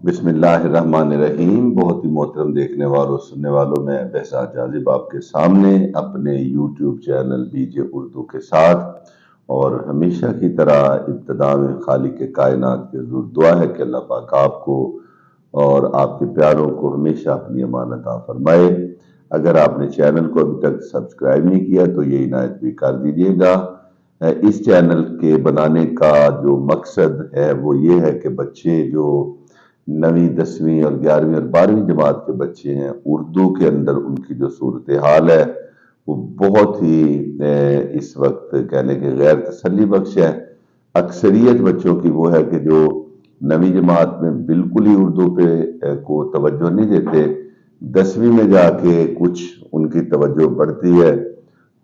بسم اللہ الرحمن الرحیم۔ بہت ہی محترم دیکھنے والوں سننے والوں، میں بہزاد جاذب آپ کے سامنے اپنے YouTube channel B J Urdu کے ساتھ، اور ہمیشہ کی طرح ابتدا میں خالق کائنات کے حضور دعا ہے کہ اللہ پاک آپ کو اور آپ کے پیاروں کو ہمیشہ اپنی امانت عطا فرمائے۔ اگر آپ نے چینل کو ابھی تک سبسکرائب نہیں کیا تو یہ عنایت بھی کر دیجیے گا۔ اس چینل کے بنانے کا جو مقصد ہے وہ یہ ہے کہ بچے جو 9ویں 10ویں اور 11ویں اور 12ویں جماعت کے بچے ہیں، اردو کے اندر ان کی جو صورتحال ہے وہ بہت ہی اس وقت کہنے کے غیر تسلی بخش ہے۔ اکثریت بچوں کی وہ ہے کہ جو 9ویں جماعت میں بالکل ہی اردو پہ کو توجہ نہیں دیتے، 10ویں میں جا کے کچھ ان کی توجہ بڑھتی ہے،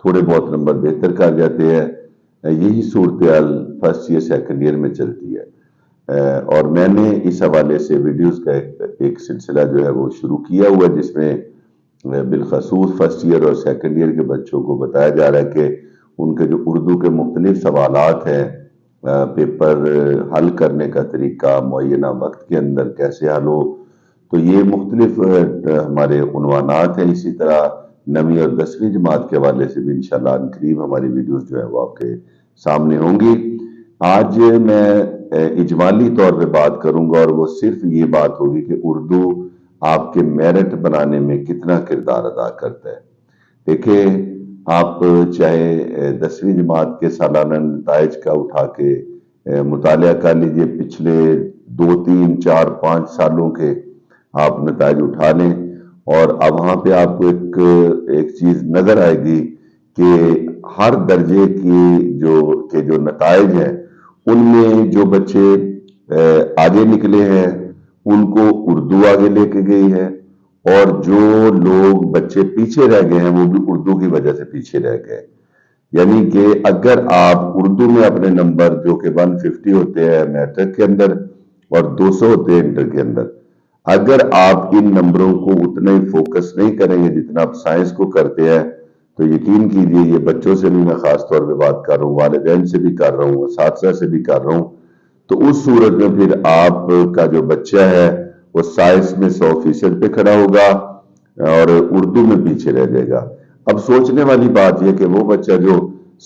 تھوڑے بہت نمبر بہتر کر جاتے ہیں۔ یہی صورتحال فرسٹ ایئر سیکنڈ ایئر میں چلتی ہے، اور میں نے اس حوالے سے ویڈیوز کا ایک سلسلہ جو ہے وہ شروع کیا ہوا ہے، جس میں بالخصوص فرسٹ ایئر اور سیکنڈ ایئر کے بچوں کو بتایا جا رہا ہے کہ ان کے جو اردو کے مختلف سوالات ہیں، پیپر حل کرنے کا طریقہ معینہ وقت کے اندر کیسے حل ہو۔ تو یہ مختلف ہمارے عنوانات ہیں۔ اسی طرح 9ویں اور 10ویں جماعت کے حوالے سے بھی انشاءاللہ ان قریب ہماری ویڈیوز جو ہے وہ آپ کے سامنے ہوں گی۔ آج میں اجمالی طور پہ بات کروں گا، اور وہ صرف یہ بات ہوگی کہ اردو آپ کے میرٹ بنانے میں کتنا کردار ادا کرتا ہے۔ دیکھیں، آپ چاہے 10ویں جماعت کے سالانہ نتائج کا اٹھا کے مطالعہ کر لیجئے، پچھلے 2 3 4 5 سالوں کے آپ نتائج اٹھا لیں، اور اب وہاں پہ آپ کو ایک چیز نظر آئے گی کہ ہر درجے کی جو نتائج ہیں، ان میں جو بچے آگے نکلے ہیں ان کو اردو آگے لے کے گئی ہے، اور جو لوگ بچے پیچھے رہ گئے ہیں وہ بھی اردو کی وجہ سے پیچھے رہ گئے۔ یعنی کہ اگر آپ اردو میں اپنے نمبر جو کہ 150 ہوتے ہیں میٹرک کے اندر اور 200 ہوتے ہیں انٹر کے اندر، اگر آپ ان نمبروں کو اتنا ہی فوکس نہیں کریں گے جتنا آپ سائنس کو کرتے ہیں، تو یقین کیجئے، یہ بچوں سے بھی میں خاص طور پہ بات کر رہا ہوں، والدین سے بھی کر رہا ہوں، اساتذہ سے بھی کر رہا ہوں، تو اس صورت میں پھر آپ کا جو بچہ ہے وہ سائنس میں 100% پہ کھڑا ہوگا اور اردو میں پیچھے رہ جائے گا۔ اب سوچنے والی بات یہ کہ وہ بچہ جو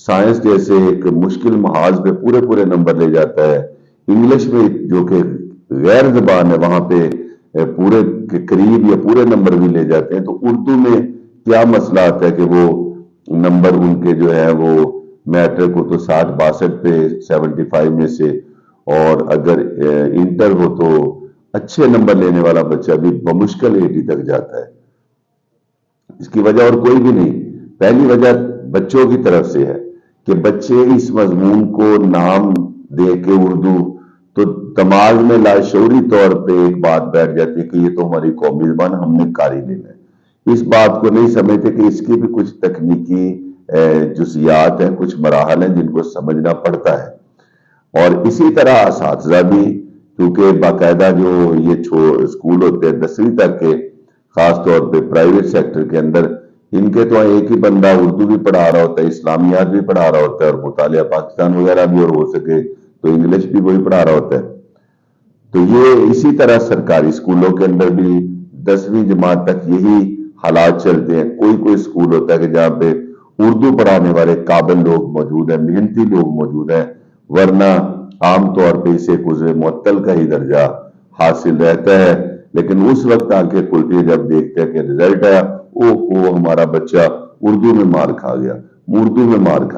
سائنس جیسے ایک مشکل محاذ پہ پورے نمبر لے جاتا ہے، انگلش میں جو کہ غیر زبان ہے وہاں پہ پورے کے قریب یا پورے نمبر بھی لے جاتے ہیں، تو اردو میں کیا مسئلہ آتا ہے کہ وہ نمبر ان کے جو ہے وہ میٹرک ہو تو 60 62 پہ 75 میں سے، اور اگر انٹر ہو تو اچھے نمبر لینے والا بچہ بھی بمشکل 80 تک جاتا ہے۔ اس کی وجہ اور کوئی بھی نہیں، پہلی وجہ بچوں کی طرف سے ہے کہ بچے اس مضمون کو نام دے کے اردو، تو دماغ میں لاشعوری طور پہ ایک بات بیٹھ جاتی ہے کہ یہ تو ہماری قومی زبان، ہم نے قاری لینا ہے۔ اس بات کو نہیں سمجھتے کہ اس کی بھی کچھ تکنیکی جزیات ہیں، کچھ مراحل ہیں جن کو سمجھنا پڑتا ہے۔ اور اسی طرح اساتذہ بھی، کیونکہ باقاعدہ جو یہ اسکول ہوتے ہیں 10ویں تک کے، خاص طور پہ پرائیویٹ سیکٹر کے اندر، ان کے تو ایک ہی بندہ اردو بھی پڑھا رہا ہوتا ہے، اسلامیات بھی پڑھا رہا ہوتا ہے، اور مطالعہ پاکستان وغیرہ بھی، اور ہو سکے تو انگلش بھی وہی پڑھا رہا ہوتا ہے۔ تو یہ اسی طرح سرکاری اسکولوں کے اندر بھی 10ویں جماعت تک یہی حالات چلتے ہیں۔ کوئی اسکول ہوتا ہے کہ جہاں پہ اردو پڑھانے والے قابل لوگ موجود ہیں، محنتی لوگ موجود ہیں، ورنہ عام طور پہ اسے عضو معطل کا ہی درجہ حاصل رہتا ہے۔ لیکن اس وقت آنکھیں کھلتی ہے جب دیکھتے ہیں کہ رزلٹ آیا، ہمارا بچہ اردو میں مار کھا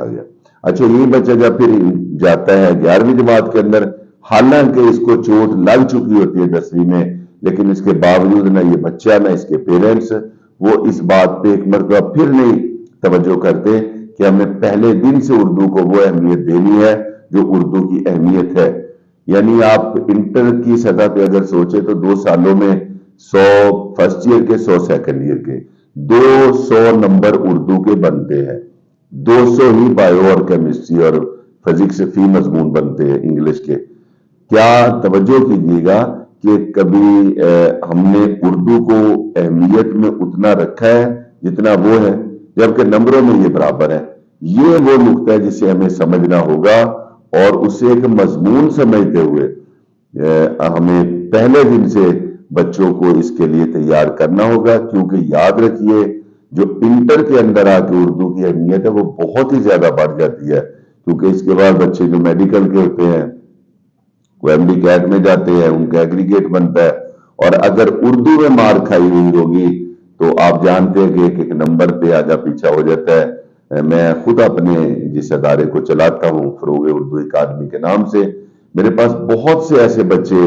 گیا، اچھا، یہ بچہ جب پھر جاتا ہے 11ویں جماعت کے اندر، حالانکہ اس کو چوٹ لگ چکی ہوتی ہے 10ویں میں، لیکن اس کے باوجود نہ یہ بچہ نہ اس کے پیرنٹس وہ اس بات پہ ایک مرتبہ پھر نہیں توجہ کرتے کہ ہمیں پہلے دن سے اردو کو وہ اہمیت دینی ہے جو اردو کی اہمیت ہے۔ یعنی آپ انٹر کی سطح پہ اگر سوچیں تو 2 سالوں میں 100 فرسٹ ایئر کے 100 سیکنڈ ایئر کے 200 نمبر اردو کے بنتے ہیں، 200 ہی بایو اور کیمسٹری اور فزکس فی مضمون بنتے ہیں انگلش کے۔ کیا توجہ کیجیے گا کہ کبھی ہم نے اردو کو اہمیت میں اتنا رکھا ہے جتنا وہ ہے، جبکہ نمبروں میں یہ برابر ہے۔ یہ وہ نقطہ ہے جسے ہمیں سمجھنا ہوگا، اور اسے ایک مضمون سمجھتے ہوئے ہمیں پہلے دن سے بچوں کو اس کے لیے تیار کرنا ہوگا، کیونکہ یاد رکھیے جو انٹر کے اندر آ کے اردو کی اہمیت ہے وہ بہت ہی زیادہ بڑھ جاتی ہے، کیونکہ اس کے بعد بچے جو میڈیکل کے ہوتے ہیں وہ ایم ڈی کیٹ میں جاتے ہیں، ان کا ایگریگیٹ بنتا ہے، اور اگر اردو میں مار کھائی ہوئی ہوگی تو آپ جانتے ہیں کہ ایک ایک نمبر پہ آگا پیچھا ہو جاتا ہے۔ میں خود اپنے جس ادارے کو چلاتا ہوں فروغ اردو اکیڈمی کے نام سے، میرے پاس بہت سے ایسے بچے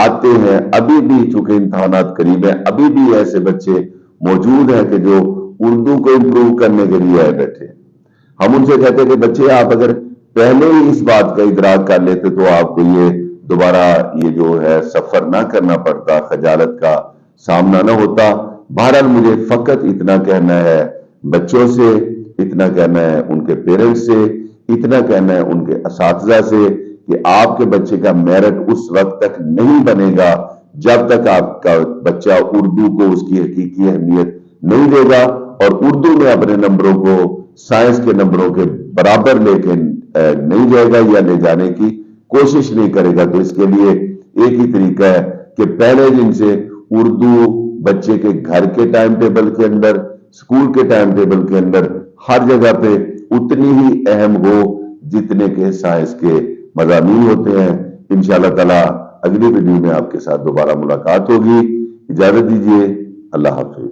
آتے ہیں، ابھی بھی چونکہ امتحانات قریب ہیں، ابھی بھی ایسے بچے موجود ہیں کہ جو اردو کو امپروو کرنے کے لیے آئے بیٹھے ہیں۔ ہم ان سے کہتے ہیں کہ بچے آپ اگر پہلے ہی اس بات کا ادراک کر لیتے تو آپ کو یہ دوبارہ یہ جو ہے سفر نہ کرنا پڑتا، خجالت کا سامنا نہ ہوتا۔ بہرحال مجھے فقط اتنا کہنا ہے بچوں سے، اتنا کہنا ہے ان کے پیرنٹس سے، اتنا کہنا ہے ان کے اساتذہ سے کہ آپ کے بچے کا میرٹ اس وقت تک نہیں بنے گا جب تک آپ کا بچہ اردو کو اس کی حقیقی اہمیت نہیں دے گا، اور اردو میں اپنے نمبروں کو سائنس کے نمبروں کے برابر لے کے نہیں جائے گا یا لے جانے کی کوشش نہیں کرے گا۔ تو اس کے لیے ایک ہی طریقہ ہے کہ پہلے دن سے اردو بچے کے گھر کے ٹائم ٹیبل کے اندر، اسکول کے ٹائم ٹیبل کے اندر، ہر جگہ پہ اتنی ہی اہم ہو جتنے کے سائنس کے مضامین ہوتے ہیں۔ انشاءاللہ تعالی اگلی ویڈیو میں آپ کے ساتھ دوبارہ ملاقات ہوگی۔ اجازت دیجیے، اللہ حافظ۔